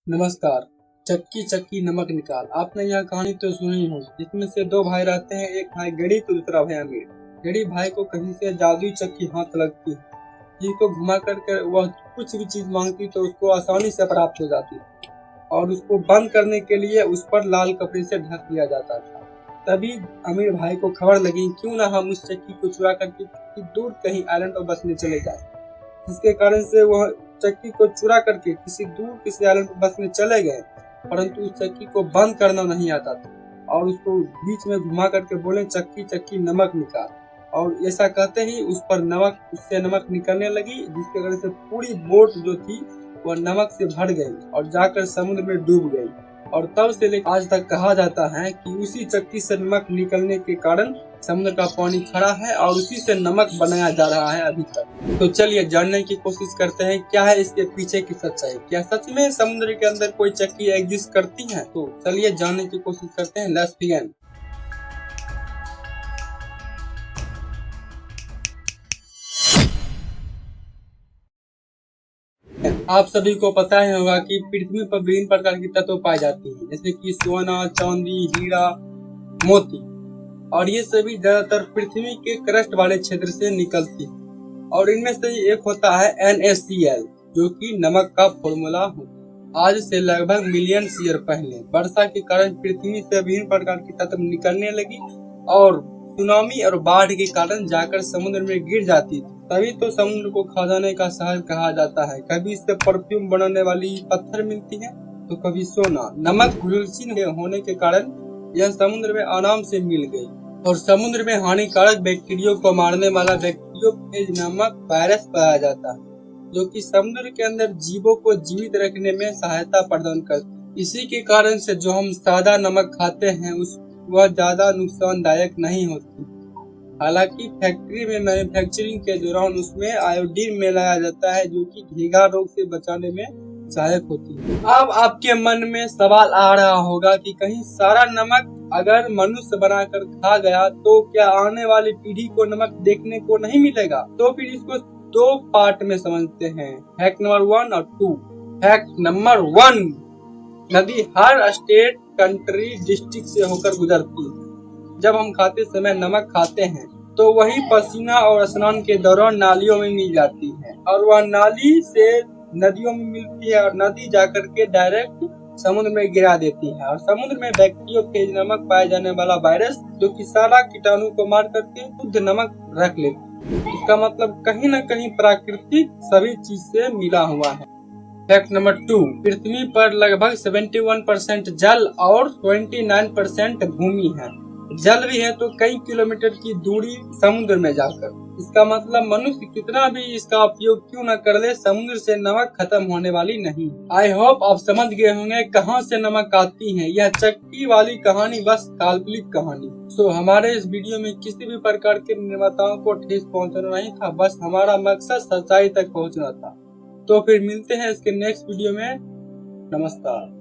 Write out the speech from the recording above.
नमस्कार। चक्की चक्की नमक निकाल। आपने यह कहानी तो सुनी होगी, जिसमें से दो भाई रहते हैं। एक भाई गरीब तो दूसरा भाई अमीर। गरीब भाई को कहीं से जादुई चक्की हाथ लगती है, जिसको घुमा करके वह कुछ भी चीज मांगती तो उसको आसानी से प्राप्त हो जाती और उसको बंद करने के लिए उस पर लाल कपड़े से ढक दिया जाता था। तभी अमीर भाई को खबर लगी, क्यों ना हम उस चक्की को चुरा करके किसी दूर कहीं आइलैंड पर बसने चले जाए। जिसके कारण से वह चक्की को चुरा करके किसी आइलैंड पर बसने चले गए, परंतु उस चक्की को बंद करना नहीं आता था और उसको बीच में घुमा करके बोले, चक्की चक्की नमक निकाल। और ऐसा कहते ही उससे नमक निकलने लगी, जिसके कारण से पूरी बोट जो थी वह नमक से भर गई और जाकर समुद्र में डूब गई। और तब से लेकर आज तक कहा जाता है कि उसी चक्की से नमक निकलने के कारण समुद्र का पानी खड़ा है और उसी से नमक बनाया जा रहा है अभी तक। तो चलिए जानने की कोशिश करते हैं, क्या है इसके पीछे की सच्चाई। क्या सच में समुद्र के अंदर कोई चक्की एग्जिस्ट करती है? तो चलिए जानने की कोशिश करते हैं। Let's begin. आप सभी को पता ही होगा कि पृथ्वी पर विभिन्न प्रकार की तत्व पाए जाते हैं, जैसे कि सोना, चांदी, हीरा, मोती। और ये सभी ज्यादातर पृथ्वी के क्रस्ट वाले क्षेत्र से निकलती है। और इनमें से एक होता है NaCl, जो कि नमक का फॉर्मूला होता है। आज से लगभग मिलियन ईयर पहले वर्षा के कारण पृथ्वी से विभिन्न प्रकार की तत्व निकलने लगी और सुनामी और बाढ़ के कारण जाकर समुद्र में गिर जाती थी। तभी तो समुद्र को खजाने का शहर कहा जाता है। कभी इससे परफ्यूम बनाने वाली पत्थर मिलती है, तो कभी सोना। नमक घुलनशील होने के कारण यह समुद्र में आराम से मिल गई और समुद्र में हानिकारक बैक्टीरिया को मारने वाला बैक्टीरियोफेज नामक वायरस पाया जाता है, जो कि समुद्र के अंदर जीवों को जीवित रखने में सहायता प्रदान करता है। इसी के कारण से जो हम सादा नमक खाते हैं वह ज्यादा नुकसानदायक नहीं होती। हालांकि फैक्ट्री में मैन्युफैक्चरिंग के दौरान उसमें आयोडीन मिलाया जाता है, जो कि घीघा रोग से बचाने में सहायक होती है। अब आपके मन में सवाल आ रहा होगा कि कहीं सारा नमक अगर मनुष्य बनाकर खा गया तो क्या आने वाली पीढ़ी को नमक देखने को नहीं मिलेगा? तो फिर इसको दो पार्ट में समझते हैं, फैक्ट नंबर 1 और 2। फैक्ट नंबर 1, नदी हर स्टेट, कंट्री, डिस्ट्रिक्ट से होकर गुजरती है। जब हम खाते समय नमक खाते हैं तो वही पसीना और स्नान के दौरान नालियों में मिल जाती है और वह नाली से नदियों में मिलती है और नदी जाकर के डायरेक्ट समुद्र में गिरा देती है। और समुद्र में बैक्टीरियोफेज नमक पाए जाने वाला वायरस, जो कि सारा कीटाणु को मार करके शुद्ध नमक रख लेती है। इसका मतलब कहीं न कहीं प्राकृतिक सभी चीज से मिला हुआ है। फैक्ट नंबर 2, पृथ्वी पर लगभग 71% जल और 29% भूमि है। जल भी है तो कई किलोमीटर की दूरी समुद्र में जाकर। इसका मतलब मनुष्य कितना भी इसका उपयोग क्यों न कर ले, समुद्र से नमक खत्म होने वाली नहीं। आई होप आप समझ गए होंगे कहां से नमक आती है। यह चक्की वाली कहानी बस काल्पनिक कहानी। सो हमारे इस वीडियो में किसी भी प्रकार के निर्माताओं को ठेस पहुंचाना नहीं था, बस हमारा मकसद सच्चाई तक पहुंचना था। तो फिर मिलते हैं इसके नेक्स्ट वीडियो में। नमस्कार।